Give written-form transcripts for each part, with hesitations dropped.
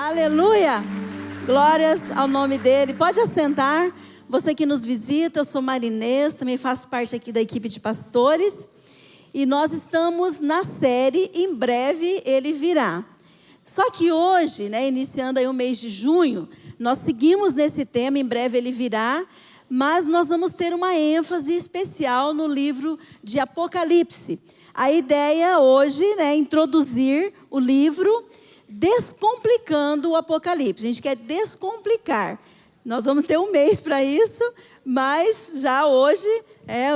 Aleluia! Glórias ao nome dele. Pode assentar. Você que nos visita, eu sou Marinês, também faço parte aqui da equipe de pastores. E nós estamos na série Em Breve Ele Virá. Só que hoje, iniciando aí o mês de junho, nós seguimos nesse tema, Em Breve Ele Virá, mas nós vamos ter uma ênfase especial no livro de Apocalipse. A ideia hoje é introduzir o livro Descomplicando o Apocalipse. A gente quer descomplicar. Nós vamos ter um mês para isso, mas já hoje é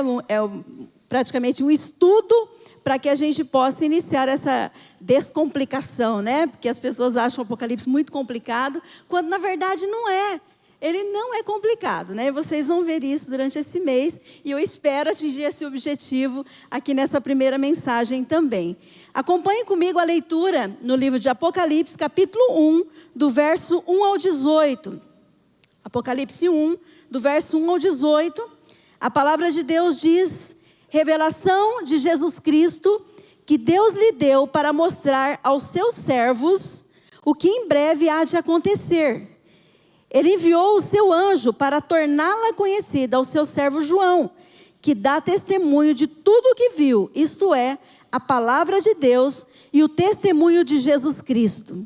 praticamente um estudo para que a gente possa iniciar essa descomplicação, Porque as pessoas acham o Apocalipse muito complicado, quando na verdade não é. Ele não é complicado, Vocês vão ver isso durante esse mês e eu espero atingir esse objetivo aqui nessa primeira mensagem também. Acompanhe comigo a leitura no livro de Apocalipse, capítulo 1, do verso 1 ao 18. Apocalipse 1, do verso 1 ao 18. A palavra de Deus diz: revelação de Jesus Cristo, que Deus lhe deu para mostrar aos seus servos o que em breve há de acontecer. Ele enviou o seu anjo para torná-la conhecida ao seu servo João, que dá testemunho de tudo o que viu, isto é, a palavra de Deus e o testemunho de Jesus Cristo.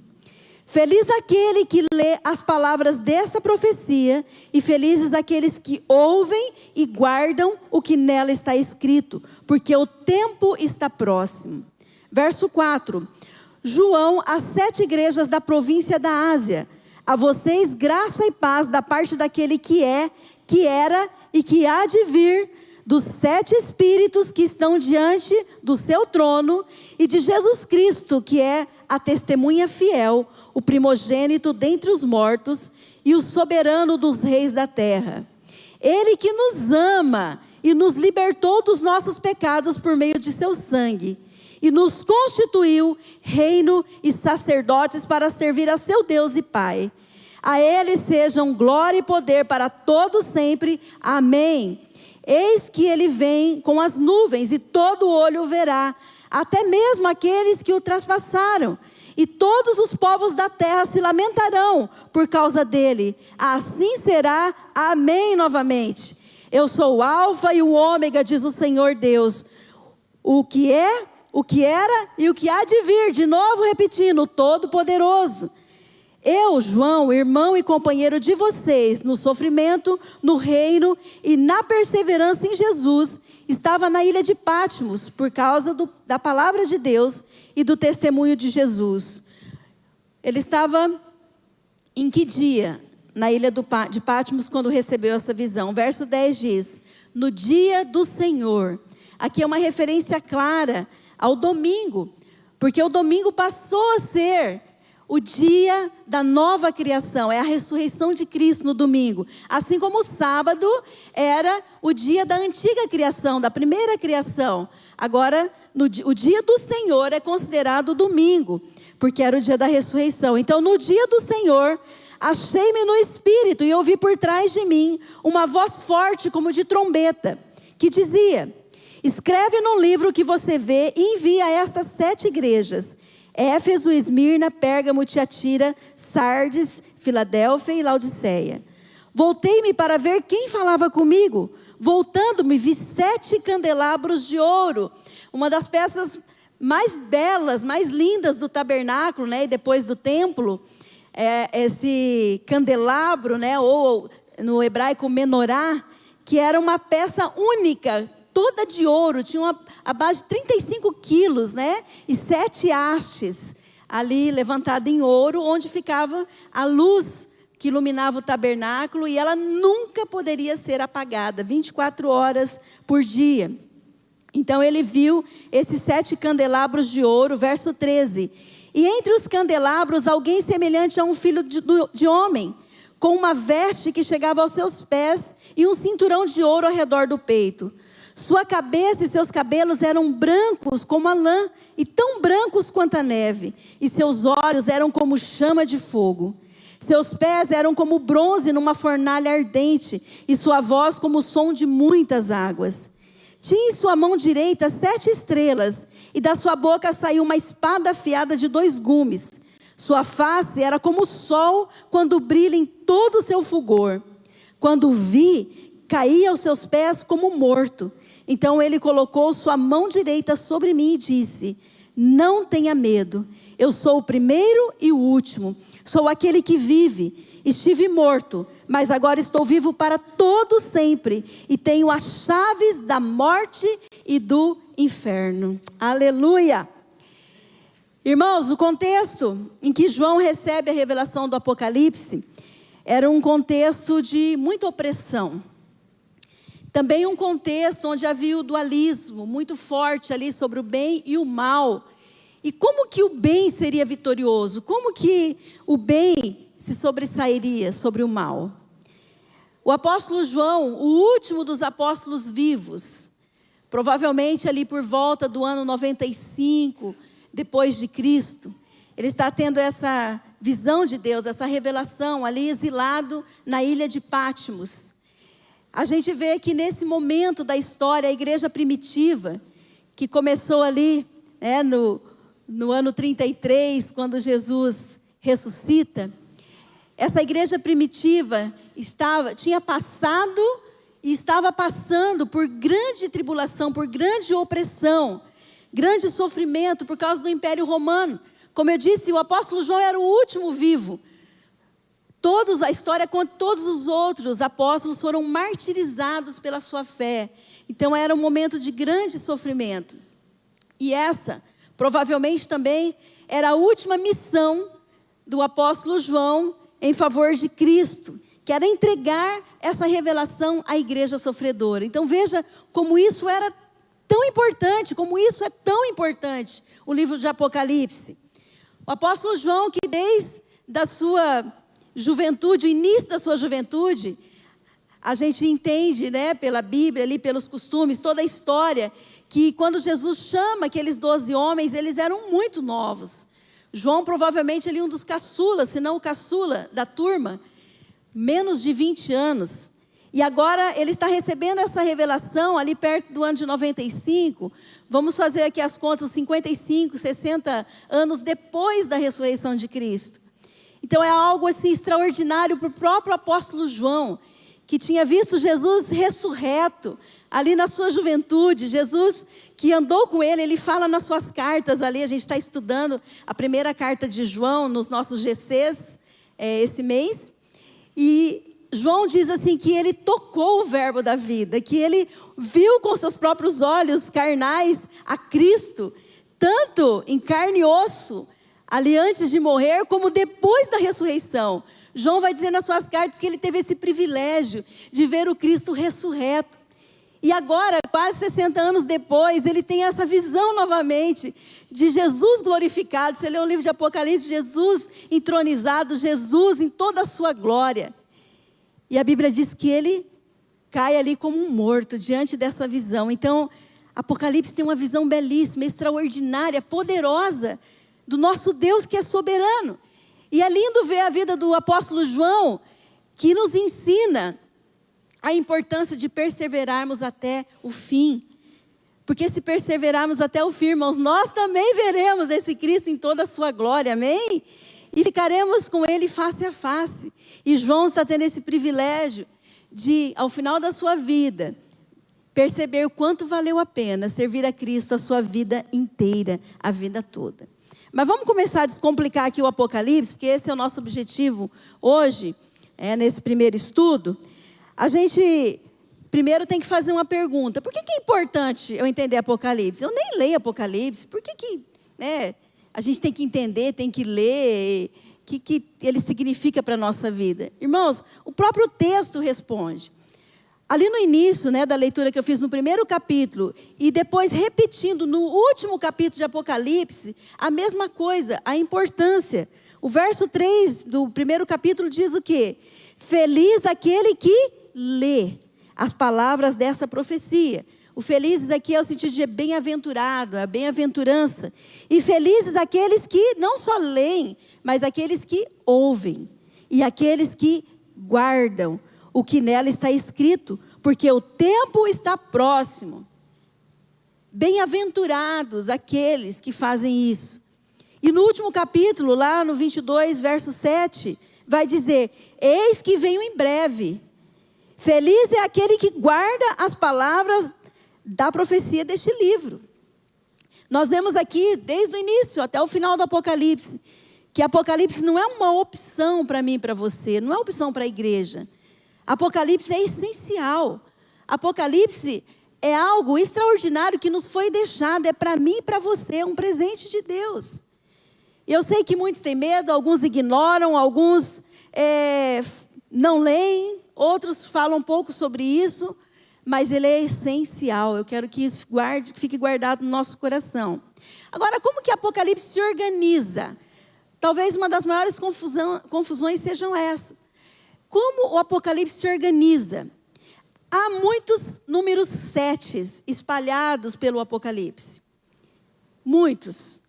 Feliz aquele que lê as palavras dessa profecia, e felizes aqueles que ouvem e guardam o que nela está escrito, porque o tempo está próximo. Verso 4. João, às 7 igrejas da província da Ásia: a vocês graça e paz da parte daquele que é, que era e que há de vir, dos 7 espíritos que estão diante do seu trono, e de Jesus Cristo, que é a testemunha fiel, o primogênito dentre os mortos e o soberano dos reis da terra. Ele que nos ama e nos libertou dos nossos pecados por meio de seu sangue, e nos constituiu reino e sacerdotes para servir a seu Deus e Pai. A Ele sejam glória e poder para todos sempre. Amém. Eis que Ele vem com as nuvens, e todo olho o verá, até mesmo aqueles que o traspassaram. E todos os povos da terra se lamentarão por causa dele. Assim será. Amém novamente. Eu sou o Alfa e o Ômega, diz o Senhor Deus. O que é, o que era e o que há de vir. De novo repetindo, o Todo-Poderoso. Eu, João, irmão e companheiro de vocês, no sofrimento, no reino e na perseverança em Jesus, estava na ilha de Patmos, por causa da palavra de Deus e do testemunho de Jesus. Ele estava em que dia? Na ilha de Patmos, quando recebeu essa visão. Verso 10 diz: no dia do Senhor. Aqui é uma referência clara ao domingo, porque o domingo passou a ser o dia da nova criação, é a ressurreição de Cristo no domingo. Assim como o sábado era o dia da antiga criação, da primeira criação. Agora, o dia do Senhor é considerado domingo, porque era o dia da ressurreição. Então, no dia do Senhor, achei-me no Espírito e ouvi por trás de mim uma voz forte como de trombeta, que dizia: escreve no livro que você vê e envia a estas 7 igrejas: Éfeso, Esmirna, Pérgamo, Tiatira, Sardes, Filadélfia e Laodiceia. Voltei-me para ver quem falava comigo. Voltando-me, vi 7 candelabros de ouro. Uma das peças mais belas, mais lindas do tabernáculo, e depois do templo. Esse candelabro, ou no hebraico menorá, que era uma peça única, toda de ouro, tinha a base de 35 quilos, e 7 hastes ali levantada em ouro, onde ficava a luz que iluminava o tabernáculo, e ela nunca poderia ser apagada, 24 horas por dia. Então ele viu esses 7 candelabros de ouro, verso 13. E entre os candelabros, alguém semelhante a um filho de homem, com uma veste que chegava aos seus pés e um cinturão de ouro ao redor do peito. Sua cabeça e seus cabelos eram brancos como a lã, e tão brancos quanto a neve, e seus olhos eram como chama de fogo. Seus pés eram como bronze numa fornalha ardente, e sua voz como o som de muitas águas. Tinha em sua mão direita 7 estrelas, e da sua boca saiu uma espada afiada de 2 gumes. Sua face era como o sol quando brilha em todo o seu fulgor. Quando o vi, caí aos seus pés como morto. Então ele colocou sua mão direita sobre mim e disse: não tenha medo, eu sou o primeiro e o último, sou aquele que vive. Estive morto, mas agora estou vivo para todo sempre, e tenho as chaves da morte e do inferno. Aleluia! Irmãos, o contexto em que João recebe a revelação do Apocalipse era um contexto de muita opressão. Também um contexto onde havia o dualismo muito forte ali sobre o bem e o mal. E como que o bem seria vitorioso? Como que o bem se sobressairia sobre o mal? O apóstolo João, o último dos apóstolos vivos, provavelmente ali por volta do ano 95 depois de Cristo, ele está tendo essa visão de Deus, essa revelação ali exilado na ilha de Patmos. A gente vê que nesse momento da história, a igreja primitiva, que começou ali no ano 33, quando Jesus ressuscita, essa igreja primitiva tinha passado e estava passando por grande tribulação, por grande opressão, grande sofrimento por causa do Império Romano. Como eu disse, o apóstolo João era o último vivo. A história conta que todos os outros apóstolos foram martirizados pela sua fé. Então era um momento de grande sofrimento. E essa, provavelmente também, era a última missão do apóstolo João em favor de Cristo, que era entregar essa revelação à igreja sofredora. Então veja como isso era tão importante, como isso é tão importante, o livro de Apocalipse. O apóstolo João, que desde a sua juventude, o início da sua juventude, a gente entende, pela Bíblia, ali, pelos costumes, toda a história, que quando Jesus chama aqueles 12 homens, eles eram muito novos. João provavelmente ele um dos caçulas, se não o caçula da turma, menos de 20 anos. E agora ele está recebendo essa revelação ali perto do ano de 95. Vamos fazer aqui as contas, 55, 60 anos depois da ressurreição de Cristo. Então é algo assim extraordinário para o próprio apóstolo João, que tinha visto Jesus ressurreto ali na sua juventude. Jesus que andou com ele, ele fala nas suas cartas ali, a gente está estudando a primeira carta de João nos nossos GCs esse mês. E João diz assim que ele tocou o verbo da vida, que ele viu com seus próprios olhos carnais a Cristo, tanto em carne e osso, ali antes de morrer, como depois da ressurreição. João vai dizer nas suas cartas que ele teve esse privilégio de ver o Cristo ressurreto. E agora, quase 60 anos depois, ele tem essa visão novamente de Jesus glorificado. Você lê o livro de Apocalipse, Jesus entronizado, Jesus em toda a sua glória. E a Bíblia diz que ele cai ali como um morto diante dessa visão. Então, Apocalipse tem uma visão belíssima, extraordinária, poderosa, do nosso Deus que é soberano. E é lindo ver a vida do apóstolo João, que nos ensina a importância de perseverarmos até o fim. Porque se perseverarmos até o fim, irmãos, nós também veremos esse Cristo em toda a sua glória, amém? E ficaremos com ele face a face. E João está tendo esse privilégio de, ao final da sua vida, perceber o quanto valeu a pena servir a Cristo a sua vida inteira, a vida toda. Mas vamos começar a descomplicar aqui o Apocalipse, porque esse é o nosso objetivo hoje, nesse primeiro estudo. A gente primeiro tem que fazer uma pergunta. Por que é importante eu entender Apocalipse? Eu nem leio Apocalipse. Por que a gente tem que entender, tem que ler? O que ele significa para a nossa vida? Irmãos, o próprio texto responde. Ali no início da leitura que eu fiz no primeiro capítulo, e depois repetindo no último capítulo de Apocalipse, a mesma coisa, a importância. O verso 3 do primeiro capítulo diz o quê? Feliz aquele que lê as palavras dessa profecia. O felizes aqui é o sentido de bem-aventurado, a bem-aventurança. E felizes aqueles que não só leem, mas aqueles que ouvem. E aqueles que guardam o que nela está escrito, porque o tempo está próximo. Bem-aventurados aqueles que fazem isso. E no último capítulo, lá no 22, verso 7, vai dizer: eis que venho em breve. Feliz é aquele que guarda as palavras da profecia deste livro. Nós vemos aqui, desde o início até o final do Apocalipse, que Apocalipse não é uma opção para mim e para você, não é opção para a igreja. Apocalipse é essencial. Apocalipse é algo extraordinário que nos foi deixado, é para mim e para você, é um presente de Deus. Eu sei que muitos têm medo, alguns ignoram, alguns não leem, outros falam um pouco sobre isso, mas ele é essencial. Eu quero que isso fique guardado no nosso coração. Agora, como que Apocalipse se organiza? Talvez uma das maiores confusões sejam essas. Como o Apocalipse se organiza? Há muitos números 7 espalhados pelo Apocalipse. Muitos.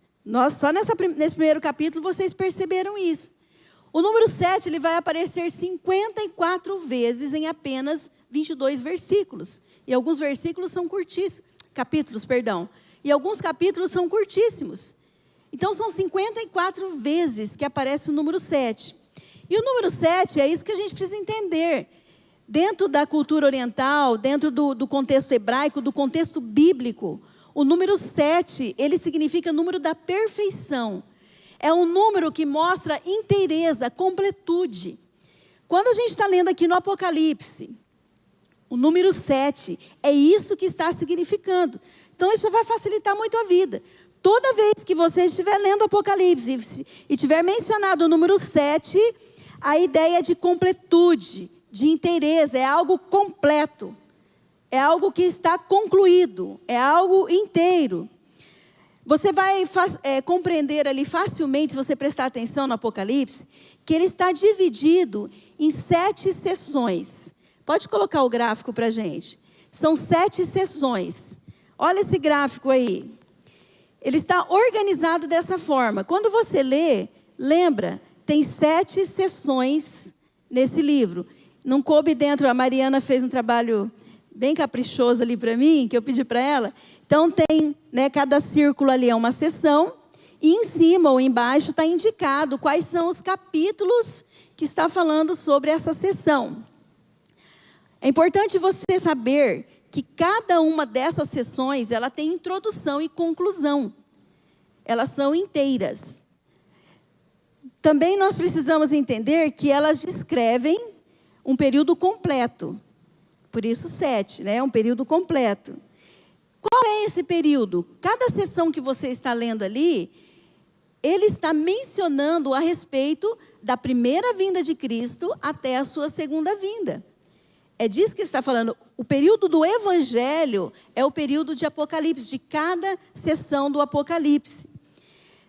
Só nesse primeiro capítulo vocês perceberam isso. O número 7 ele vai aparecer 54 vezes em apenas 22 versículos. E alguns versículos são curtíssimos. Capítulos, perdão. E alguns capítulos são curtíssimos. Então são 54 vezes que aparece o número 7. E o número 7 é isso que a gente precisa entender. Dentro da cultura oriental, dentro do contexto hebraico, do contexto bíblico, o número 7, ele significa número da perfeição. É um número que mostra inteireza, completude. Quando a gente está lendo aqui no Apocalipse, o número 7, é isso que está significando. Então isso vai facilitar muito a vida. Toda vez que você estiver lendo o Apocalipse e tiver mencionado o número 7, a ideia é de completude, de inteireza, é algo completo. É algo que está concluído, é algo inteiro. Você vai compreender ali facilmente, se você prestar atenção no Apocalipse, que ele está dividido em 7 sessões. Pode colocar o gráfico para a gente. São 7 sessões. Olha esse gráfico aí. Ele está organizado dessa forma. Quando você lê, lembra, tem 7 sessões nesse livro. Não coube dentro, a Mariana fez um trabalho bem caprichoso ali para mim, que eu pedi para ela. Então tem, cada círculo ali é uma seção, e em cima ou embaixo está indicado quais são os capítulos que está falando sobre essa seção. É importante você saber que cada uma dessas sessões, ela tem introdução e conclusão. Elas são inteiras. Também nós precisamos entender que elas descrevem um período completo. Por isso 7, um período completo. Qual é esse período? Cada sessão que você está lendo ali, ele está mencionando a respeito da primeira vinda de Cristo até a sua segunda vinda. É disso que está falando. O período do Evangelho é o período de Apocalipse, de cada sessão do Apocalipse.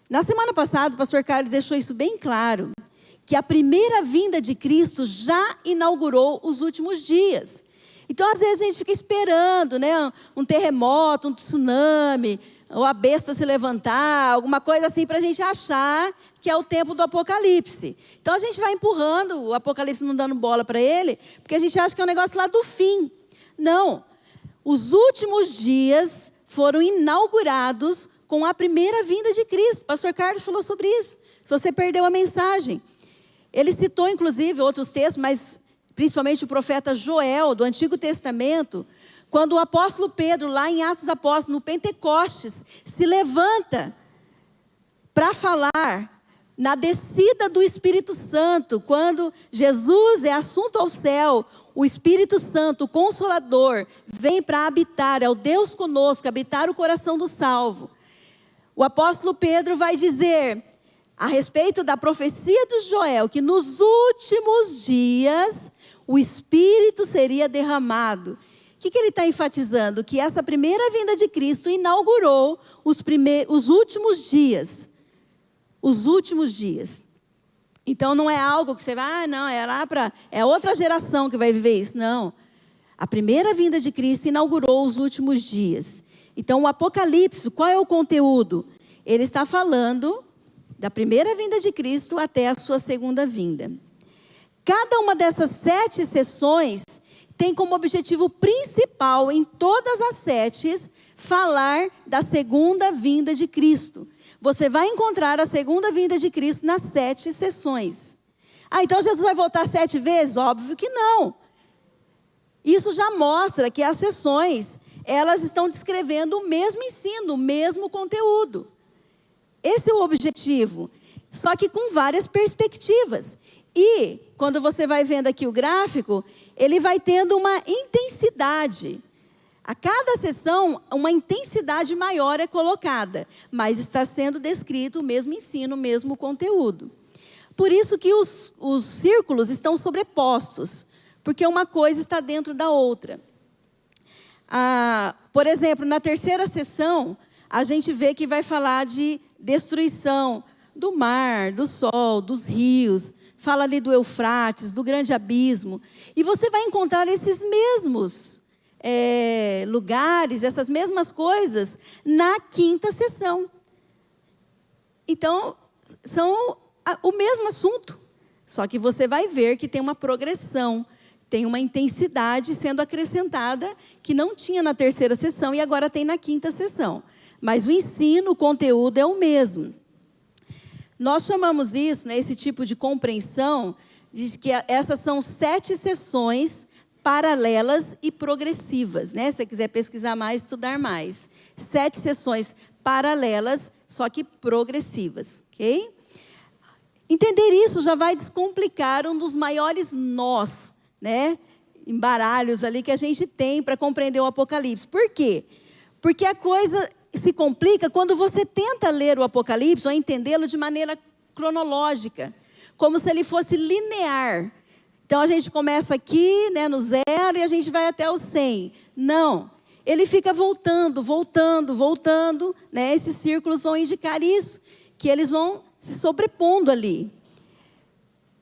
Na semana passada, o pastor Carlos deixou isso bem claro, que a primeira vinda de Cristo já inaugurou os últimos dias. Então, às vezes, a gente fica esperando, um terremoto, um tsunami, ou a besta se levantar, alguma coisa assim, para a gente achar que é o tempo do Apocalipse. Então, a gente vai empurrando o Apocalipse, não dando bola para ele, porque a gente acha que é um negócio lá do fim. Não. Os últimos dias foram inaugurados com a primeira vinda de Cristo. O pastor Carlos falou sobre isso. Se você perdeu a mensagem. Ele citou, inclusive, outros textos, mas principalmente o profeta Joel, do Antigo Testamento, quando o apóstolo Pedro, lá em Atos Apóstolos, no Pentecostes, se levanta para falar na descida do Espírito Santo, quando Jesus é assunto ao céu, o Espírito Santo, o Consolador, vem para habitar, é o Deus conosco, habitar o coração do salvo. O apóstolo Pedro vai dizer, a respeito da profecia de Joel, que nos últimos dias o Espírito seria derramado. O que ele está enfatizando? Que essa primeira vinda de Cristo inaugurou os últimos dias. Os últimos dias. Então não é algo que você vai, não, é outra geração que vai viver isso. Não. A primeira vinda de Cristo inaugurou os últimos dias. Então o Apocalipse, qual é o conteúdo? Ele está falando da primeira vinda de Cristo até a sua segunda vinda. Cada uma dessas 7 sessões tem como objetivo principal, em todas as 7, falar da segunda vinda de Cristo. você vai encontrar a segunda vinda de Cristo nas 7 sessões. Então Jesus vai voltar 7 vezes? Óbvio que não. Isso já mostra que as sessões, elas estão descrevendo o mesmo ensino, o mesmo conteúdo. Esse é o objetivo, só que com várias perspectivas. E, quando você vai vendo aqui o gráfico, ele vai tendo uma intensidade. A cada sessão, uma intensidade maior é colocada, mas está sendo descrito o mesmo ensino, o mesmo conteúdo. Por isso que os círculos estão sobrepostos, porque uma coisa está dentro da outra. Por exemplo, na terceira sessão, a gente vê que vai falar de destruição do mar, do sol, dos rios, fala ali do Eufrates, do grande abismo. E você vai encontrar esses mesmos lugares, essas mesmas coisas, na quinta sessão. Então, são o mesmo assunto, só que você vai ver que tem uma progressão, tem uma intensidade sendo acrescentada, que não tinha na terceira sessão e agora tem na quinta sessão. Mas o ensino, o conteúdo é o mesmo. Nós chamamos isso, esse tipo de compreensão, de que essas são 7 sessões paralelas e progressivas. Se você quiser pesquisar mais, estudar mais. 7 sessões paralelas, só que progressivas. Ok? Entender isso já vai descomplicar um dos maiores nós, embaralhos ali que a gente tem para compreender o Apocalipse. Por quê? Porque a coisa se complica quando você tenta ler o Apocalipse ou entendê-lo de maneira cronológica, como se ele fosse linear. Então a gente começa aqui, no 0 e a gente vai até o 100. Não, ele fica voltando. Esses círculos vão indicar isso, que eles vão se sobrepondo ali.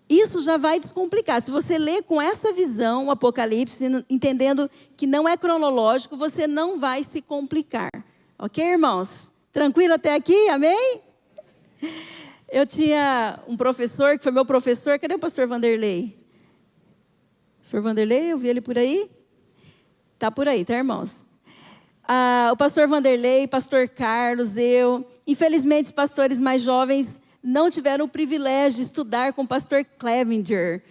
Isso já vai descomplicar. Se você ler com essa visão o Apocalipse, entendendo que não é cronológico, você não vai se complicar. Ok, irmãos? Tranquilo até aqui? Amém? Eu tinha um professor, que foi meu professor. Cadê o pastor Vanderlei? Pastor Vanderlei, eu vi ele por aí? Está por aí, tá, irmãos? O pastor Vanderlei, pastor Carlos, eu. Infelizmente, os pastores mais jovens não tiveram o privilégio de estudar com o pastor Clevenger,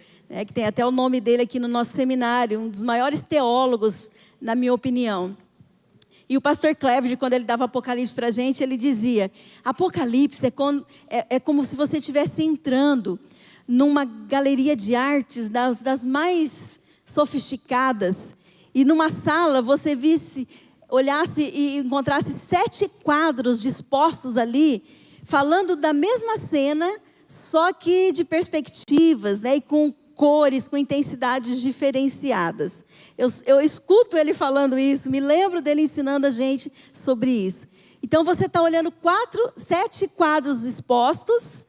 que tem até o nome dele aqui no nosso seminário, um dos maiores teólogos, na minha opinião. E o pastor Clevenger, quando ele dava Apocalipse para a gente, ele dizia: Apocalipse é como se você estivesse entrando numa galeria de artes das mais sofisticadas, e numa sala você olhasse e encontrasse 7 quadros dispostos ali, falando da mesma cena, só que de perspectivas, e com cores, com intensidades diferenciadas. Eu escuto ele falando isso, me lembro dele ensinando a gente sobre isso. Então você está olhando 7 quadros expostos,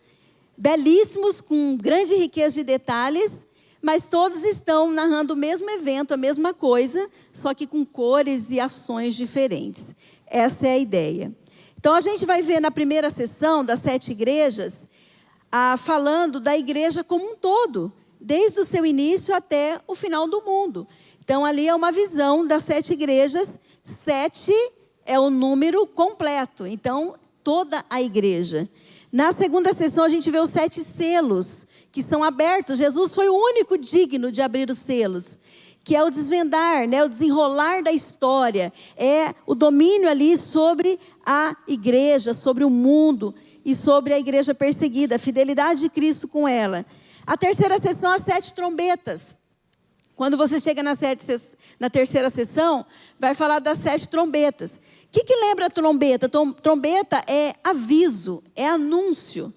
belíssimos, com grande riqueza de detalhes, mas todos estão narrando o mesmo evento, a mesma coisa, só que com cores e ações diferentes. Essa é a ideia. Então a gente vai ver na primeira sessão das 7 igrejas, falando da igreja como um todo, desde o seu início até o final do mundo. Então ali é uma visão das 7 igrejas. 7 é o número completo, então toda a igreja. Na segunda sessão a gente vê os 7 selos que são abertos. Jesus foi o único digno de abrir os selos, que é o desvendar, o desenrolar da história, é o domínio ali sobre a igreja, sobre o mundo e sobre a igreja perseguida, a fidelidade de Cristo com ela. A terceira sessão, as 7 trombetas. Quando você chega na terceira sessão, vai falar das 7 trombetas. O que lembra a trombeta? Trombeta é aviso, é anúncio.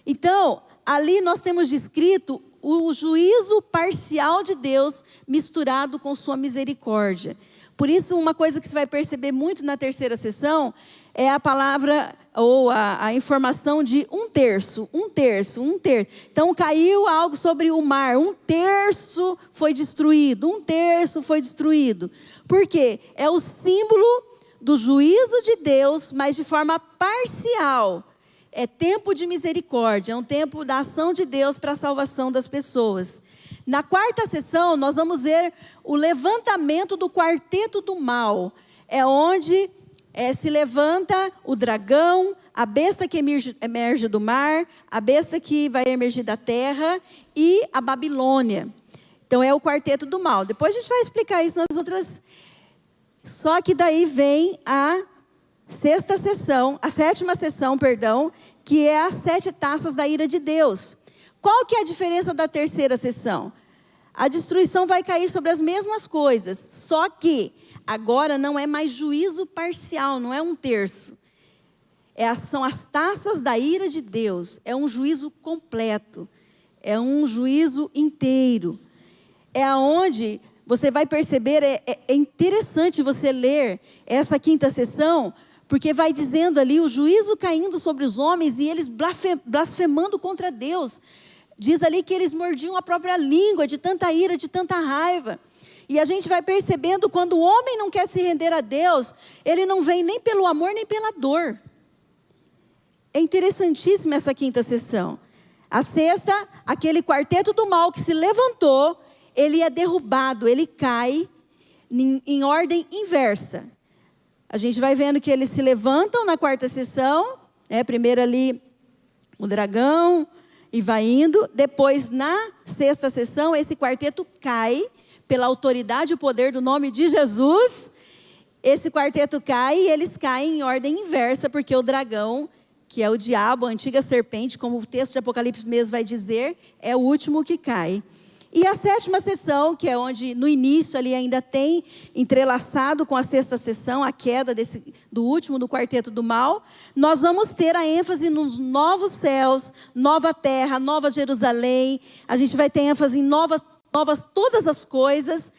Então, ali nós temos descrito o juízo parcial de Deus misturado com sua misericórdia. Por isso, uma coisa que você vai perceber muito na terceira sessão é a palavra ou a informação de 1/3, 1/3, 1/3. Então, caiu algo sobre o mar, 1/3 foi destruído, 1/3 foi destruído. Por quê? É o símbolo do juízo de Deus, mas de forma parcial. É tempo de misericórdia, é um tempo da ação de Deus para a salvação das pessoas. Na quarta sessão, nós vamos ver o levantamento do quarteto do mal. É onde Se levanta o dragão, a besta que emerge do mar, a besta que vai emergir da terra e a Babilônia. Então é o quarteto do mal. Depois a gente vai explicar isso nas outras. Só que daí vem a sétima sessão, que é as 7 taças da ira de Deus. Qual que é a diferença da terceira sessão? A destruição vai cair sobre as mesmas coisas, só que agora não é mais juízo parcial, não é um terço. São as taças da ira de Deus, é um juízo completo, é um juízo inteiro. É aonde você vai perceber, é interessante você ler essa quinta sessão, porque vai dizendo ali o juízo caindo sobre os homens e eles blasfemando contra Deus. Diz ali que eles mordiam a própria língua de tanta ira, de tanta raiva. E a gente vai percebendo quando o homem não quer se render a Deus, ele não vem nem pelo amor, nem pela dor. É interessantíssima essa quinta sessão. A sexta, aquele quarteto do mal que se levantou, ele é derrubado, ele cai em ordem inversa. A gente vai vendo que eles se levantam na quarta sessão, primeiro ali o dragão, e vai indo. Depois, na sexta sessão, esse quarteto cai, pela autoridade e o poder do nome de Jesus. Esse quarteto cai e eles caem em ordem inversa, porque o dragão, que é o diabo, a antiga serpente, como o texto de Apocalipse mesmo vai dizer, é o último que cai. E a sétima sessão, que é onde no início ali ainda tem entrelaçado com a sexta sessão, a queda do último do quarteto do mal, nós vamos ter a ênfase nos novos céus, nova terra, nova Jerusalém. A gente vai ter ênfase em novas todas as coisas,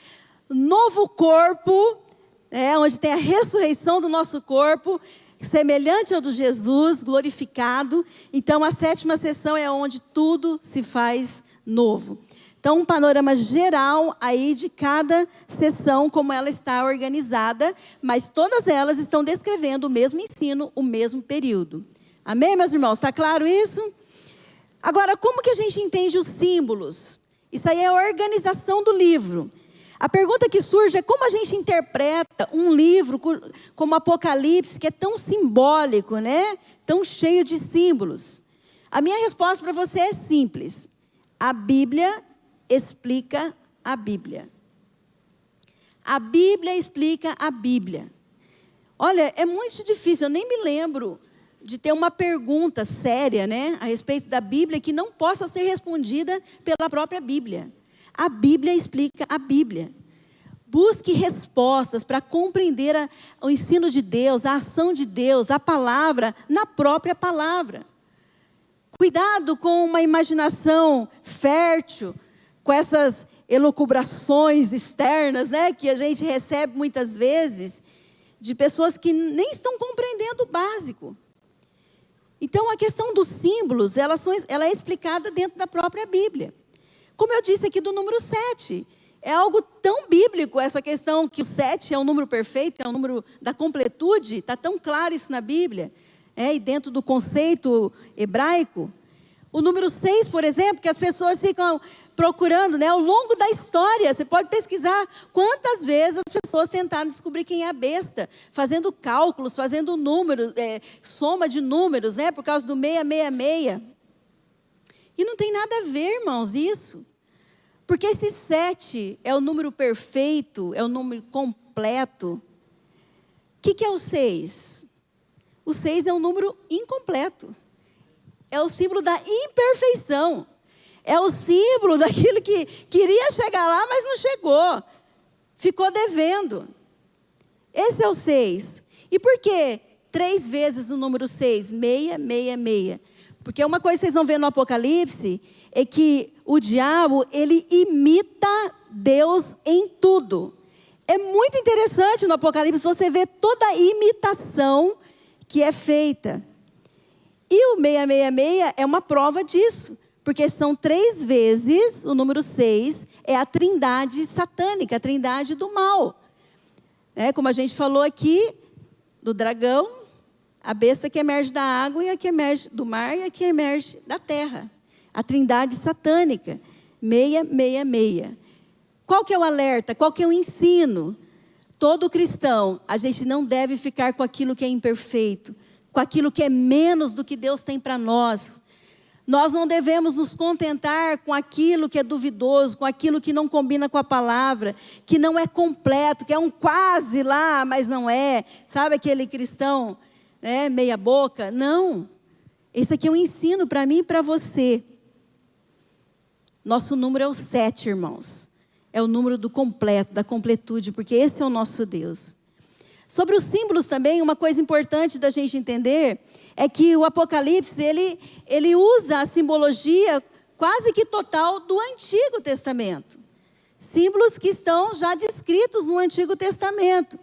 novo corpo, onde tem a ressurreição do nosso corpo, semelhante ao de Jesus, glorificado. Então a sétima sessão é onde tudo se faz novo. Então, um panorama geral aí de cada sessão, como ela está organizada, mas todas elas estão descrevendo o mesmo ensino, o mesmo período. Amém, meus irmãos? Está claro isso? Agora, como que a gente entende os símbolos? Isso aí é a organização do livro. A pergunta que surge é como a gente interpreta um livro como Apocalipse, que é tão simbólico, né? Tão cheio de símbolos. A minha resposta para você é simples. A Bíblia explica a Bíblia. A Bíblia explica a Bíblia. Olha, é muito difícil, eu nem me lembro de ter uma pergunta séria, a respeito da Bíblia que não possa ser respondida pela própria Bíblia. A Bíblia explica a Bíblia. Busque respostas para compreender o ensino de Deus, a ação de Deus, a palavra, na própria palavra. Cuidado com uma imaginação fértil, com essas elucubrações externas, que a gente recebe muitas vezes, de pessoas que nem estão compreendendo o básico. Então, a questão dos símbolos, ela é explicada dentro da própria Bíblia. Como eu disse aqui do número 7, é algo tão bíblico, essa questão que o 7 é um número perfeito, é um número da completude, está tão claro isso na Bíblia, e dentro do conceito hebraico. O número 6, por exemplo, que as pessoas ficam procurando, ao longo da história, você pode pesquisar quantas vezes as pessoas tentaram descobrir quem é a besta, fazendo cálculos, fazendo números, soma de números, por causa do 666. E não tem nada a ver, irmãos, isso. Porque esse 7 é o número perfeito, é o número completo. O que é o 6? O 6 é um número incompleto. É o símbolo da imperfeição. É o símbolo daquilo que queria chegar lá, mas não chegou. Ficou devendo. Esse é o 6. E por que 3 vezes o número 6? 666. Porque uma coisa que vocês vão ver no Apocalipse é que o diabo, ele imita Deus em tudo. É muito interessante no Apocalipse você ver toda a imitação que é feita. E o 666 é uma prova disso. Porque são 3 vezes, o número 6, é a trindade satânica, a trindade do mal. Como a gente falou aqui, do dragão, a besta que emerge da água, e a que emerge do mar, e a que emerge da terra. A trindade satânica, 666. Qual que é o alerta? Qual que é o ensino? Todo cristão, a gente não deve ficar com aquilo que é imperfeito, com aquilo que é menos do que Deus tem para nós. Nós não devemos nos contentar com aquilo que é duvidoso, com aquilo que não combina com a palavra, que não é completo, que é um quase lá, mas não é. Sabe aquele cristão, né, meia boca? Não. Esse aqui é um ensino para mim e para você. Nosso número é o 7, irmãos. É o número do completo, da completude, porque esse é o nosso Deus. Sobre os símbolos também, uma coisa importante da gente entender é que o Apocalipse, ele usa a simbologia quase que total do Antigo Testamento. Símbolos que estão já descritos no Antigo Testamento.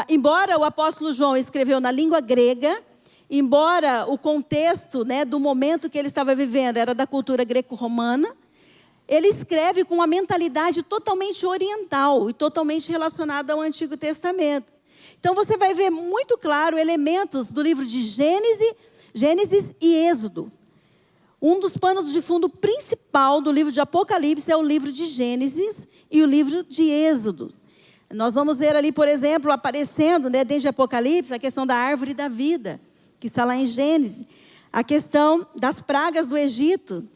Embora o apóstolo João escreveu na língua grega, embora o contexto, né, do momento que ele estava vivendo era da cultura greco-romana, ele escreve com uma mentalidade totalmente oriental e totalmente relacionada ao Antigo Testamento. Então você vai ver muito claro elementos do livro de Gênesis e Êxodo. Um dos panos de fundo principal do livro de Apocalipse é o livro de Gênesis e o livro de Êxodo. Nós vamos ver ali, por exemplo, aparecendo, né, dentro de Apocalipse, a questão da árvore da vida, que está lá em Gênesis. A questão das pragas do Egito.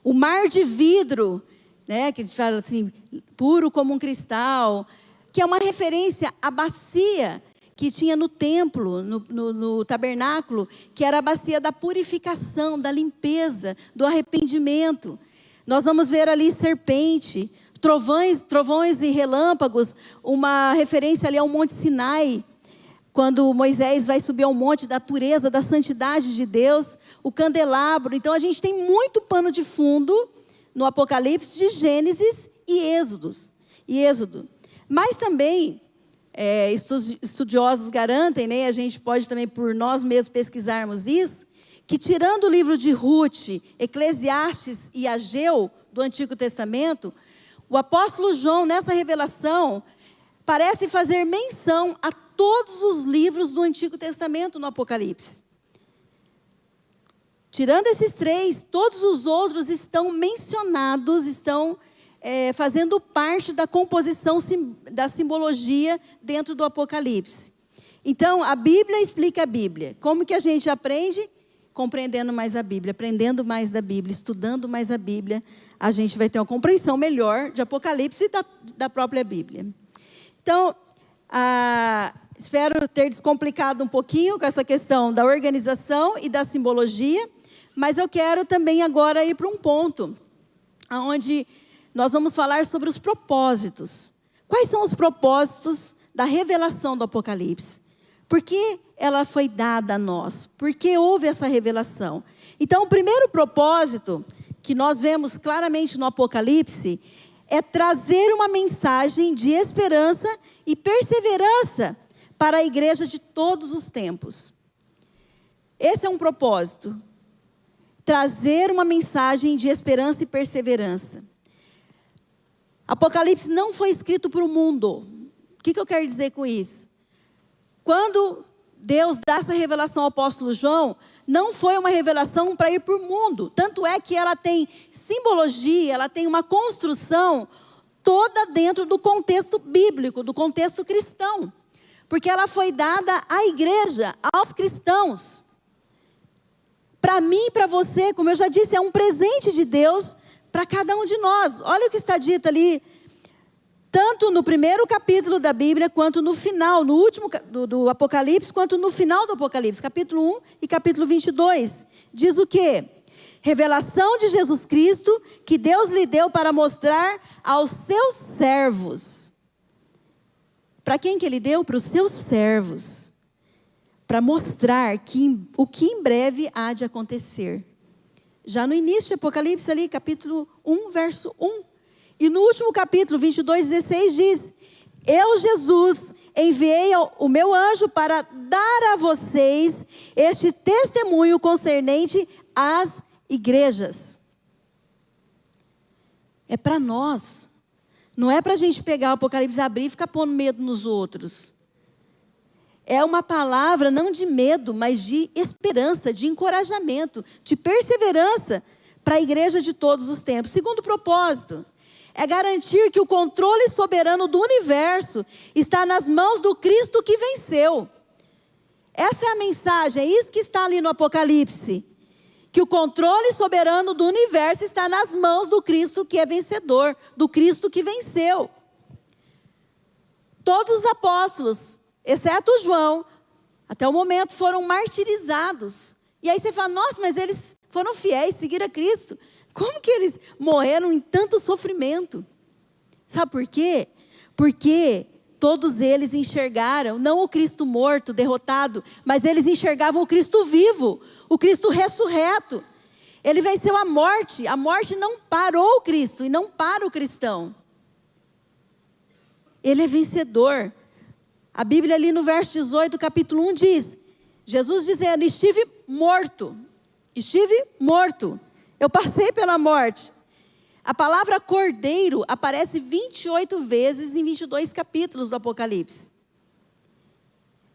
O mar de vidro, né, que a gente fala assim, puro como um cristal, que é uma referência à bacia que tinha no templo, no tabernáculo, que era a bacia da purificação, da limpeza, do arrependimento. Nós vamos ver ali serpente, trovões e relâmpagos, uma referência ali ao Monte Sinai, quando Moisés vai subir ao monte da pureza, da santidade de Deus, o candelabro. Então a gente tem muito pano de fundo no Apocalipse de Gênesis e Êxodo. Mas também, estudiosos garantem, né, a gente pode também por nós mesmos pesquisarmos isso, que tirando o livro de Ruth, Eclesiastes e Ageu, do Antigo Testamento, o apóstolo João, nessa revelação, parece fazer menção a todos os livros do Antigo Testamento no Apocalipse. Tirando esses 3, todos os outros estão mencionados, estão fazendo parte da composição da simbologia dentro do Apocalipse. Então, a Bíblia explica a Bíblia. Como que a gente aprende? Compreendendo mais a Bíblia, aprendendo mais da Bíblia, estudando mais a Bíblia, a gente vai ter uma compreensão melhor de Apocalipse e da própria Bíblia. Então, espero ter descomplicado um pouquinho com essa questão da organização e da simbologia, mas eu quero também agora ir para um ponto onde nós vamos falar sobre os propósitos. Quais são os propósitos da revelação do Apocalipse? Por que ela foi dada a nós? Por que houve essa revelação? Então, o primeiro propósito que nós vemos claramente no Apocalipse é trazer uma mensagem de esperança e perseverança para a igreja de todos os tempos. Esse é um propósito. Trazer uma mensagem de esperança e perseverança. Apocalipse não foi escrito para o mundo. O que eu quero dizer com isso? Quando Deus dá essa revelação ao apóstolo João, não foi uma revelação para ir para o mundo. Tanto é que ela tem simbologia, ela tem uma construção toda dentro do contexto bíblico, do contexto cristão. Porque ela foi dada à igreja, aos cristãos. Para mim e para você, como eu já disse, é um presente de Deus para cada um de nós. Olha o que está dito ali, tanto no primeiro capítulo da Bíblia, quanto no final, no último do Apocalipse, quanto no final do Apocalipse, capítulo 1 e capítulo 22. Diz o quê? Revelação de Jesus Cristo, que Deus lhe deu para mostrar aos seus servos. Para quem que ele deu? Para os seus servos. Para mostrar o que em breve há de acontecer. Já no início de Apocalipse ali, capítulo 1, verso 1. E no último capítulo, 22, 16, diz: eu, Jesus, enviei o meu anjo para dar a vocês este testemunho concernente às igrejas. É para nós. Não é para a gente pegar o Apocalipse, abrir e ficar pondo medo nos outros. É uma palavra não de medo, mas de esperança, de encorajamento, de perseverança para a igreja de todos os tempos. Segundo propósito, É garantir que o controle soberano do universo está nas mãos do Cristo que venceu. Essa é a mensagem, é isso que está ali no Apocalipse. Que o controle soberano do universo está nas mãos do Cristo que é vencedor, do Cristo que venceu. Todos os apóstolos, exceto João, até o momento foram martirizados. E aí você fala, nossa, mas eles foram fiéis, seguiram a Cristo. Como que eles morreram em tanto sofrimento? Sabe por quê? Porque todos eles enxergaram, não o Cristo morto, derrotado, mas eles enxergavam o Cristo vivo, o Cristo ressurreto. Ele venceu a morte não parou o Cristo e não para o cristão. Ele é vencedor. A Bíblia ali no verso 18, capítulo 1 diz, Jesus dizendo, estive morto, eu passei pela morte. A palavra cordeiro aparece 28 vezes em 22 capítulos do Apocalipse.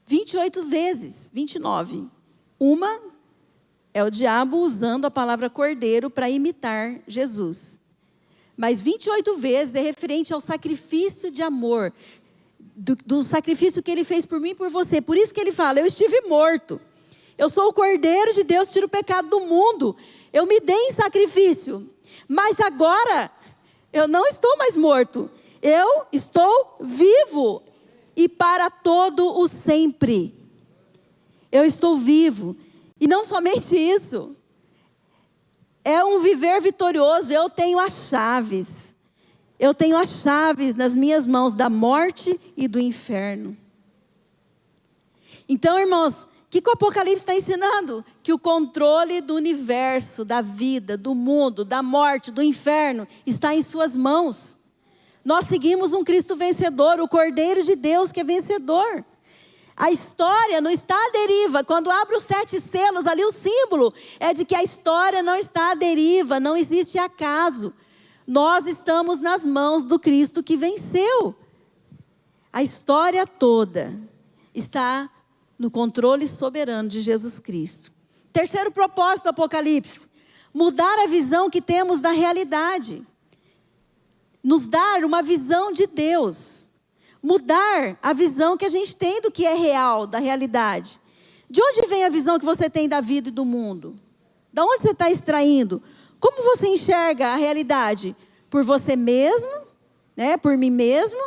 28 vezes, 29. Uma é o diabo usando a palavra cordeiro para imitar Jesus. Mas 28 vezes é referente ao sacrifício de amor, do sacrifício que ele fez por mim e por você. Por isso que ele fala, eu estive morto. Eu sou o cordeiro de Deus, tiro o pecado do mundo. Eu me dei em sacrifício. Mas agora, eu não estou mais morto. Eu estou vivo. E para todo o sempre. Eu estou vivo. E não somente isso. É um viver vitorioso. Eu tenho as chaves. Eu tenho as chaves nas minhas mãos da morte e do inferno. Então, irmãos, o que o Apocalipse está ensinando? Que o controle do universo, da vida, do mundo, da morte, do inferno, está em suas mãos. Nós seguimos um Cristo vencedor, o Cordeiro de Deus que é vencedor. A história não está à deriva. Quando abre os 7 selos, ali o símbolo é de que a história não está à deriva, não existe acaso. Nós estamos nas mãos do Cristo que venceu. A história toda está no controle soberano de Jesus Cristo. Terceiro propósito do Apocalipse, mudar a visão que temos da realidade. Nos dar uma visão de Deus. Mudar a visão que a gente tem do que é real, da realidade. De onde vem a visão que você tem da vida e do mundo? Da onde você está extraindo? Como você enxerga a realidade? Por você mesmo, né? Por mim mesmo?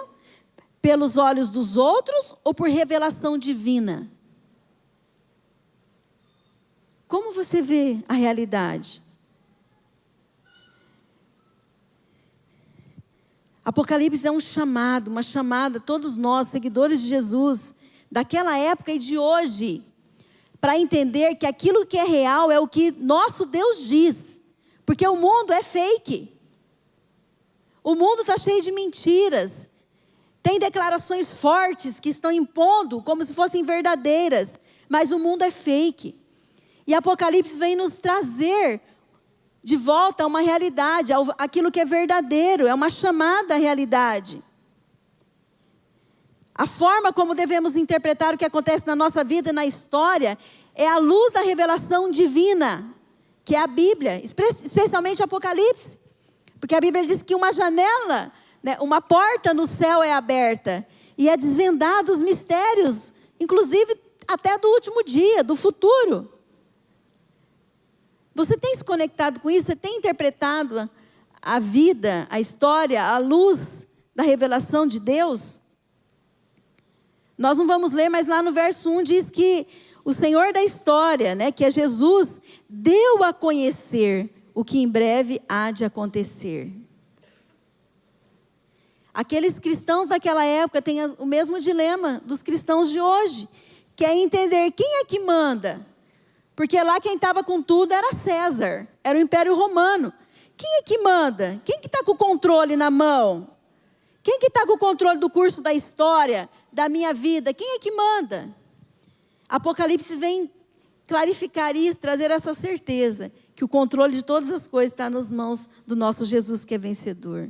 Pelos olhos dos outros ou por revelação divina? Como você vê a realidade? Apocalipse é um chamado, uma chamada a todos nós, seguidores de Jesus, daquela época e de hoje, para entender que aquilo que é real é o que nosso Deus diz, porque o mundo é fake. O mundo está cheio de mentiras, tem declarações fortes que estão impondo como se fossem verdadeiras, mas o mundo é fake. E Apocalipse vem nos trazer de volta a uma realidade, aquilo que é verdadeiro, é uma chamada à realidade. A forma como devemos interpretar o que acontece na nossa vida e na história é à luz da revelação divina, que é a Bíblia, especialmente o Apocalipse. Porque a Bíblia diz que uma janela, né, uma porta no céu é aberta e é desvendado os mistérios, inclusive até do último dia, do futuro. Você tem se conectado com isso? Você tem interpretado a vida, a história, à luz da revelação de Deus? Nós não vamos ler, mas lá no verso 1 diz que o Senhor da história, né, que é Jesus, deu a conhecer o que em breve há de acontecer. Aqueles cristãos daquela época têm o mesmo dilema dos cristãos de hoje, que é entender quem é que manda. Porque lá quem estava com tudo era César, era o Império Romano. Quem é que manda? Quem que está com o controle na mão? Quem que está com o controle do curso da história, da minha vida? Quem é que manda? Apocalipse vem clarificar isso, trazer essa certeza, que o controle de todas as coisas está nas mãos do nosso Jesus que é vencedor.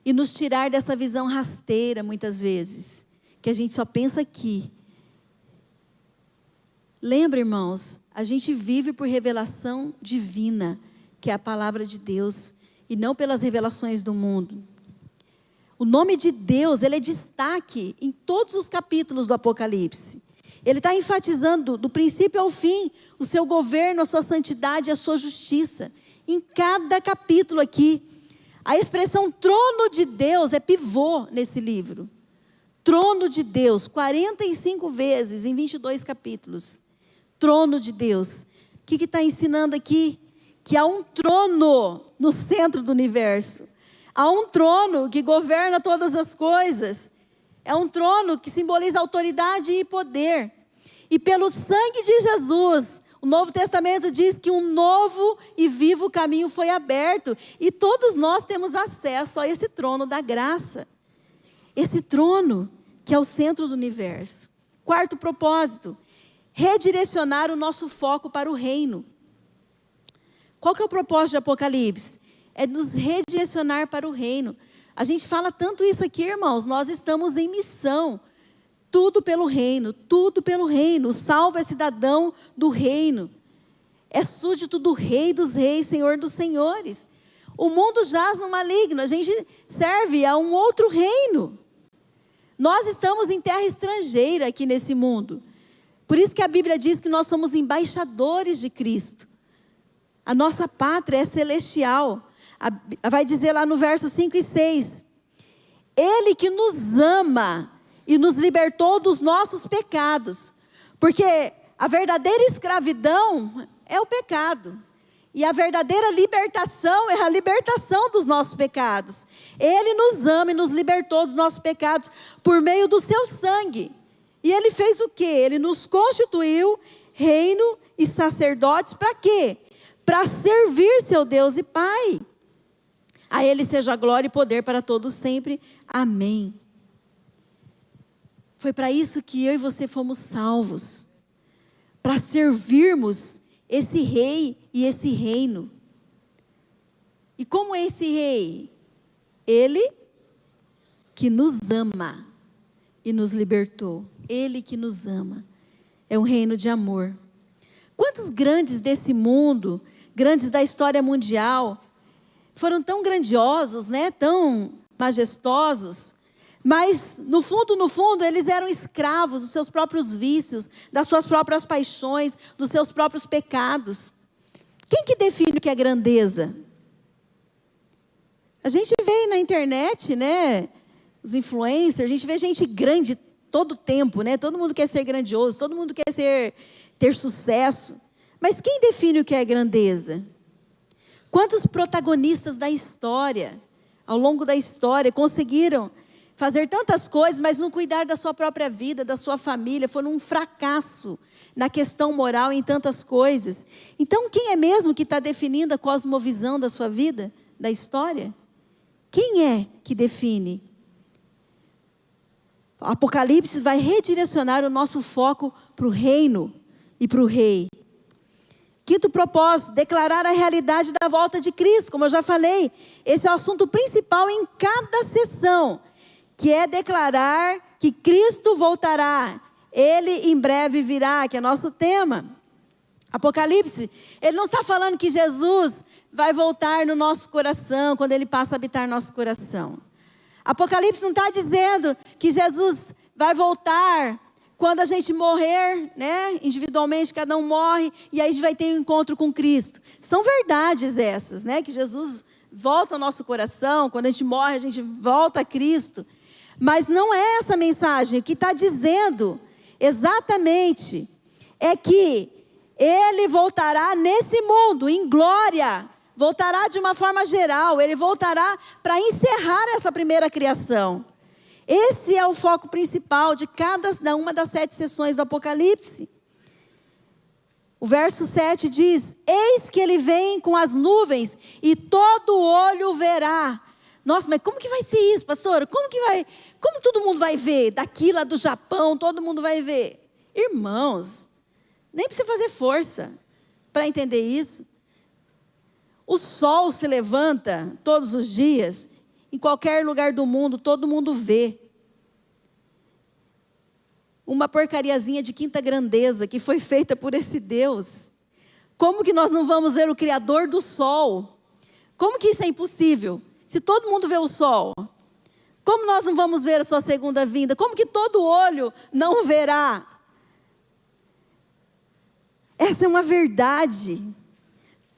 E nos tirar dessa visão rasteira, muitas vezes, que a gente só pensa aqui. Lembra, irmãos, a gente vive por revelação divina, que é a palavra de Deus, e não pelas revelações do mundo. O nome de Deus, ele é destaque em todos os capítulos do Apocalipse. Ele está enfatizando do princípio ao fim o seu governo, a sua santidade e a sua justiça. Em cada capítulo aqui, a expressão trono de Deus é pivô nesse livro. Trono de Deus, 45 vezes em 22 capítulos. Trono de Deus. O que está ensinando aqui? Que há um trono no centro do universo. Há um trono que governa todas as coisas. É um trono que simboliza autoridade e poder. E pelo sangue de Jesus, o Novo Testamento diz que um novo e vivo caminho foi aberto. E todos nós temos acesso a esse trono da graça. Esse trono que é o centro do universo. Quarto propósito, redirecionar o nosso foco para o reino. Qual que é o propósito de Apocalipse? É nos redirecionar para o reino. A gente fala tanto isso aqui, irmãos, nós estamos em missão. Tudo pelo reino, tudo pelo reino. O salvo é cidadão do reino. É súdito do Rei dos Reis, Senhor dos Senhores. O mundo jaz no maligno, a gente serve a um outro reino. Nós estamos em terra estrangeira aqui nesse mundo. Por isso que a Bíblia diz que nós somos embaixadores de Cristo. A nossa pátria é celestial. Vai dizer lá no verso 5 e 6. Ele que nos ama e nos libertou dos nossos pecados. Porque a verdadeira escravidão é o pecado. E a verdadeira libertação é a libertação dos nossos pecados. Ele nos ama e nos libertou dos nossos pecados por meio do seu sangue. E ele fez o quê? Ele nos constituiu reino e sacerdotes para quê? Para servir seu Deus e Pai. A ele seja glória e poder para todos sempre. Amém. Foi para isso que eu e você fomos salvos. Para servirmos esse rei e esse reino. E como é esse rei? Ele que nos ama e nos libertou. Ele que nos ama. É um reino de amor. Quantos grandes desse mundo, grandes da história mundial, foram tão grandiosos, né? Tão majestosos, mas no fundo, eles eram escravos dos seus próprios vícios, das suas próprias paixões, dos seus próprios pecados. Quem que define o que é grandeza? A gente vê na internet, né? Os influencers, a gente vê gente grande todo tempo, né? Todo mundo quer ser grandioso, todo mundo quer ter sucesso. Mas quem define o que é grandeza? Quantos protagonistas da história, ao longo da história, conseguiram fazer tantas coisas, mas não cuidar da sua própria vida, da sua família, foram um fracasso na questão moral em tantas coisas. Então, quem é mesmo que está definindo a cosmovisão da sua vida, da história? Quem é que define? O Apocalipse vai redirecionar o nosso foco para o reino e para o rei. Quinto propósito, declarar a realidade da volta de Cristo. Como eu já falei, esse é o assunto principal em cada sessão, que é declarar que Cristo voltará. Ele em breve virá, que é nosso tema. Apocalipse, ele não está falando que Jesus vai voltar no nosso coração, quando ele passa a habitar no nosso coração. Apocalipse não está dizendo que Jesus vai voltar quando a gente morrer, né? Individualmente, cada um morre, e aí a gente vai ter um encontro com Cristo. São verdades essas, né? Que Jesus volta ao nosso coração, quando a gente morre, a gente volta a Cristo. Mas não é essa a mensagem. O que está dizendo exatamente é que Ele voltará nesse mundo, em glória. Voltará de uma forma geral. Ele voltará para encerrar essa primeira criação. Esse é o foco principal de cada uma das 7 sessões do Apocalipse. O verso 7 diz: eis que ele vem com as nuvens e todo olho verá. Nossa, mas como que vai ser isso, pastora? Como todo mundo vai ver? Daqui, lá do Japão, todo mundo vai ver. Irmãos, nem precisa fazer força para entender isso. O sol se levanta todos os dias. Em qualquer lugar do mundo, todo mundo vê. Uma porcariazinha de quinta grandeza que foi feita por esse Deus. Como que nós não vamos ver o Criador do sol Como que isso é impossível? Se todo mundo vê o sol, como nós não vamos ver a sua segunda vinda? Como que todo olho não verá? Essa é uma verdade.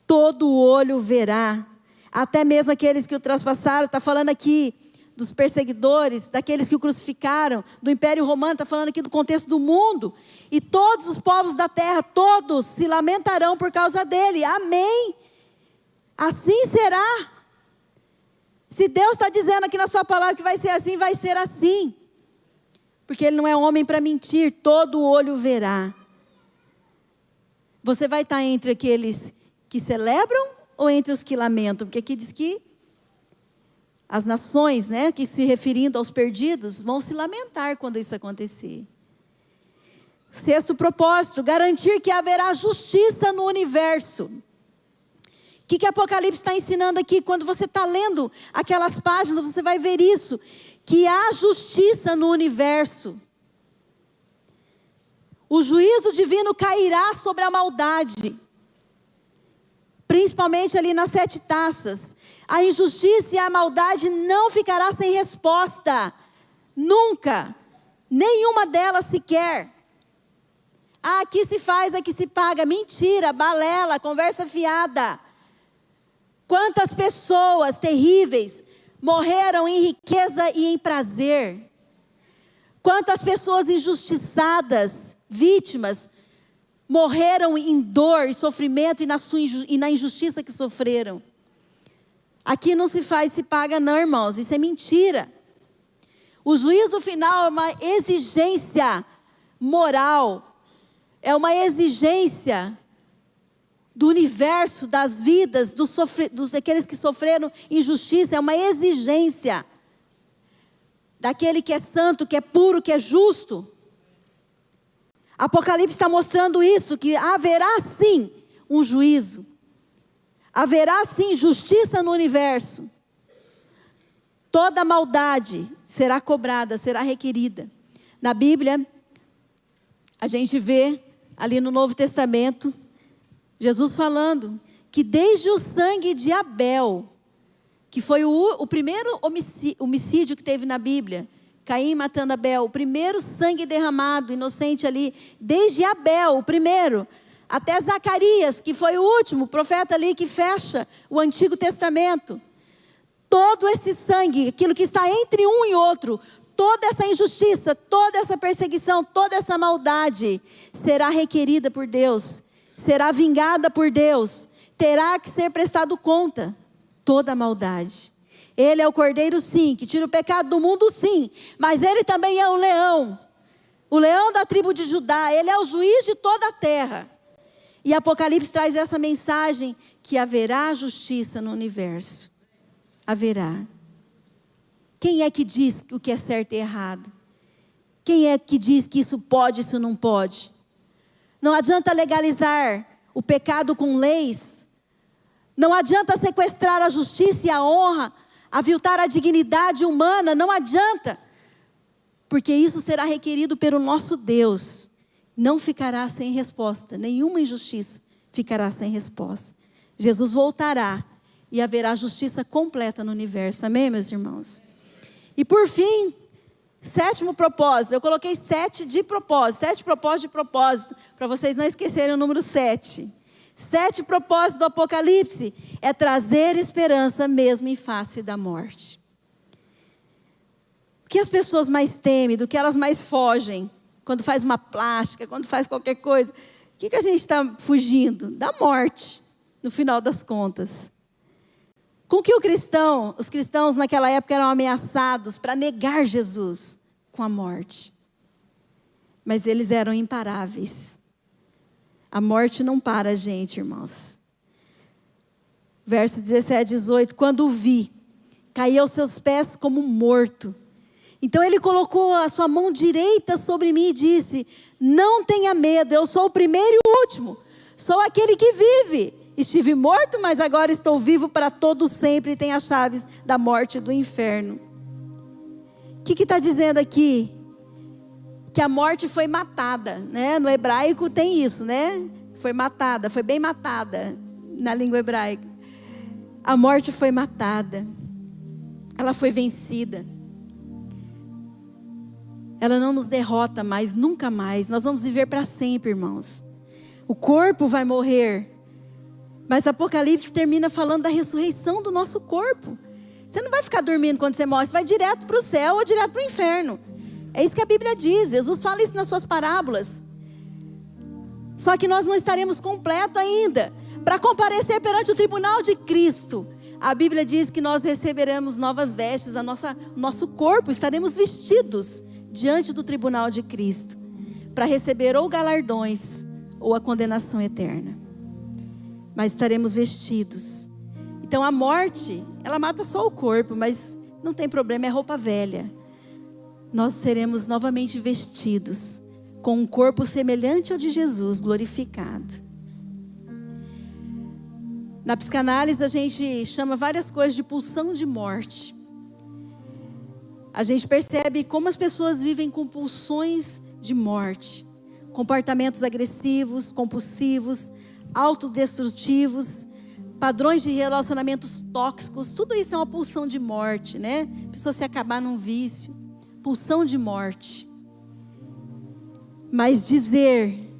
Todo olho verá. Até mesmo aqueles que o traspassaram. Está falando aqui dos perseguidores, daqueles que o crucificaram, do Império Romano. Está falando aqui do contexto do mundo. E todos os povos da terra, todos se lamentarão por causa dele. Amém. Assim será. Se Deus está dizendo aqui na sua palavra que vai ser assim, vai ser assim. Porque Ele não é homem para mentir, todo olho verá. Você vai estar entre aqueles que celebram ou entre os que lamentam? Porque aqui diz que as nações, né, que se referindo aos perdidos, vão se lamentar quando isso acontecer. Sexto propósito, garantir que haverá justiça no universo. O que Apocalipse está ensinando aqui? Quando você está lendo aquelas páginas, você vai ver isso. Que há justiça no universo. O juízo divino cairá sobre a maldade. Principalmente ali nas 7 taças. A injustiça e a maldade não ficará sem resposta. Nunca. Nenhuma delas sequer. Ah, aqui se faz, aqui se paga. Mentira, balela, conversa fiada. Quantas pessoas terríveis morreram em riqueza e em prazer. Quantas pessoas injustiçadas, vítimas, morreram em dor e sofrimento e na injustiça que sofreram. Aqui não se faz, se paga não, irmãos, isso é mentira. O juízo final é uma exigência moral, é uma exigência do universo, das vidas, daqueles que sofreram injustiça, é uma exigência daquele que é santo, que é puro, que é justo. Apocalipse está mostrando isso, que haverá sim um juízo. Haverá sim justiça no universo. Toda maldade será cobrada, será requerida. Na Bíblia, a gente vê ali no Novo Testamento, Jesus falando que desde o sangue de Abel, que foi o primeiro homicídio que teve na Bíblia, Caim matando Abel, o primeiro sangue derramado, inocente ali, desde Abel, o primeiro, até Zacarias, que foi o último profeta ali que fecha o Antigo Testamento. Todo esse sangue, aquilo que está entre um e outro, toda essa injustiça, toda essa perseguição, toda essa maldade, será requerida por Deus, será vingada por Deus, terá que ser prestado conta, toda a maldade. Ele é o Cordeiro sim, que tira o pecado do mundo sim, mas Ele também é o leão da tribo de Judá, Ele é o juiz de toda a terra. E Apocalipse traz essa mensagem, que haverá justiça no universo. Haverá. Quem é que diz o que é certo e errado? Quem é que diz que isso pode, isso não pode? Não adianta legalizar o pecado com leis. Não adianta sequestrar a justiça e a honra, aviltar a dignidade humana. Não adianta. Porque isso será requerido pelo nosso Deus. Não ficará sem resposta. Nenhuma injustiça ficará sem resposta. Jesus voltará e haverá justiça completa no universo. Amém, meus irmãos? E por fim, 7º propósito. Eu coloquei 7 de propósito. 7 propósitos de propósito. Para vocês não esquecerem o número 7. 7 propósitos do Apocalipse é trazer esperança mesmo em face da morte. O que as pessoas mais temem, do que elas mais fogem, quando faz uma plástica, quando faz qualquer coisa, o que a gente está fugindo? Da morte, no final das contas. Com que os cristãos naquela época eram ameaçados para negar Jesus com a morte. Mas eles eram imparáveis. A morte não para a gente, irmãos. Verso 17, 18. Quando o vi, caí aos seus pés como morto. Então ele colocou a sua mão direita sobre mim e disse: não tenha medo, eu sou o primeiro e o último. Sou aquele que vive. Estive morto, mas agora estou vivo para todo sempre e tenho as chaves da morte e do inferno. O que está dizendo aqui? Que a morte foi matada, né? No hebraico tem isso, né? Foi matada, foi bem matada na língua hebraica. A morte foi matada. Ela foi vencida. Ela não nos derrota mais, nunca mais. Nós vamos viver para sempre, irmãos. O corpo vai morrer. Mas Apocalipse termina falando da ressurreição do nosso corpo. Você não vai ficar dormindo quando você morre. Você vai direto para o céu ou direto para o inferno. É isso que a Bíblia diz. Jesus fala isso nas suas parábolas. Só que nós não estaremos completos ainda. Para comparecer perante o tribunal de Cristo, a Bíblia diz que nós receberemos novas vestes, nosso corpo, estaremos vestidos diante do tribunal de Cristo, para receber ou galardões, ou a condenação eterna. Mas estaremos vestidos. Então a morte, ela mata só o corpo, mas não tem problema, é roupa velha. Nós seremos novamente vestidos, com um corpo semelhante ao de Jesus, glorificado. Na psicanálise a gente chama várias coisas de pulsão de morte. A gente percebe como as pessoas vivem com pulsões de morte. Comportamentos agressivos, compulsivos, autodestrutivos, padrões de relacionamentos tóxicos. Tudo isso é uma pulsão de morte, né? A pessoa se acabar num vício. Pulsão de morte. Mas dizer,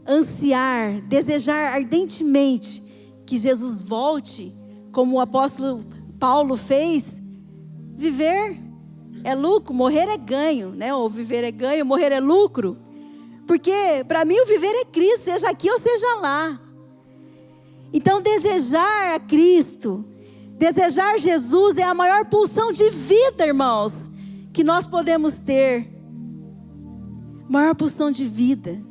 ansiar, desejar ardentemente que Jesus volte, como o apóstolo Paulo fez, viver é lucro, morrer é ganho, né? Ou viver é ganho, morrer é lucro. Porque para mim o viver é Cristo, seja aqui ou seja lá. Então desejar a Cristo, desejar Jesus é a maior pulsão de vida, irmãos, que nós podemos ter. Maior pulsão de vida.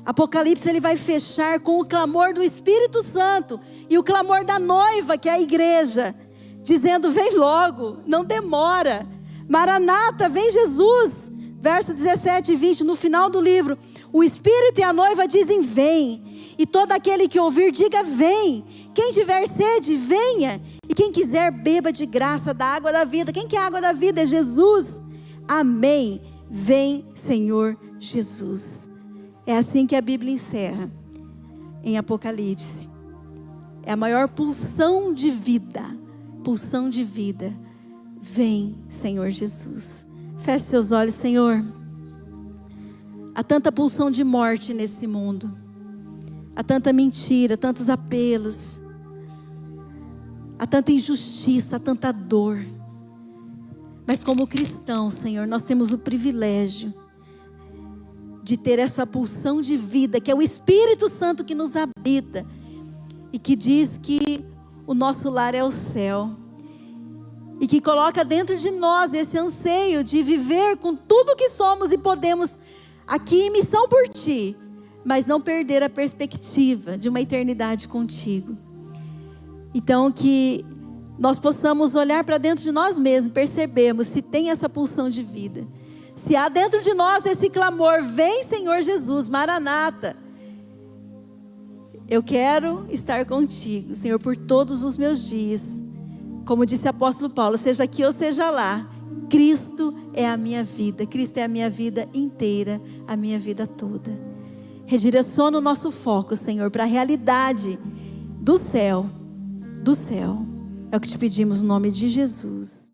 Apocalipse ele vai fechar com o clamor do Espírito Santo e o clamor da noiva, que é a igreja, dizendo: vem logo, não demora. Maranata, vem Jesus. Verso 17 e 20, no final do livro, o Espírito e a noiva dizem: vem. E todo aquele que ouvir, diga: vem. Quem tiver sede, venha. E quem quiser, beba de graça da água da vida. Quem que é a água da vida? É Jesus. Amém. Vem, Senhor Jesus. É assim que a Bíblia encerra em Apocalipse. É a maior pulsão de vida. Pulsão de vida. Vem, Senhor Jesus. Feche seus olhos, Senhor. Há tanta pulsão de morte nesse mundo. Há tanta mentira, tantos apelos. Há tanta injustiça, há tanta dor. Mas como cristãos, Senhor, nós temos o privilégio de ter essa pulsão de vida, que é o Espírito Santo que nos habita. E que diz que o nosso lar é o céu. E que coloca dentro de nós esse anseio de viver com tudo que somos e podemos aqui em missão por Ti, mas não perder a perspectiva de uma eternidade contigo. Então que nós possamos olhar para dentro de nós mesmos, percebemos se tem essa pulsão de vida. Se há dentro de nós esse clamor: vem, Senhor Jesus, Maranata. Eu quero estar contigo, Senhor, por todos os meus dias. Como disse o apóstolo Paulo, seja aqui ou seja lá, Cristo é a minha vida. Cristo é a minha vida inteira, a minha vida toda. Redireciona o nosso foco, Senhor, para a realidade do céu. Do céu. É o que te pedimos no nome de Jesus.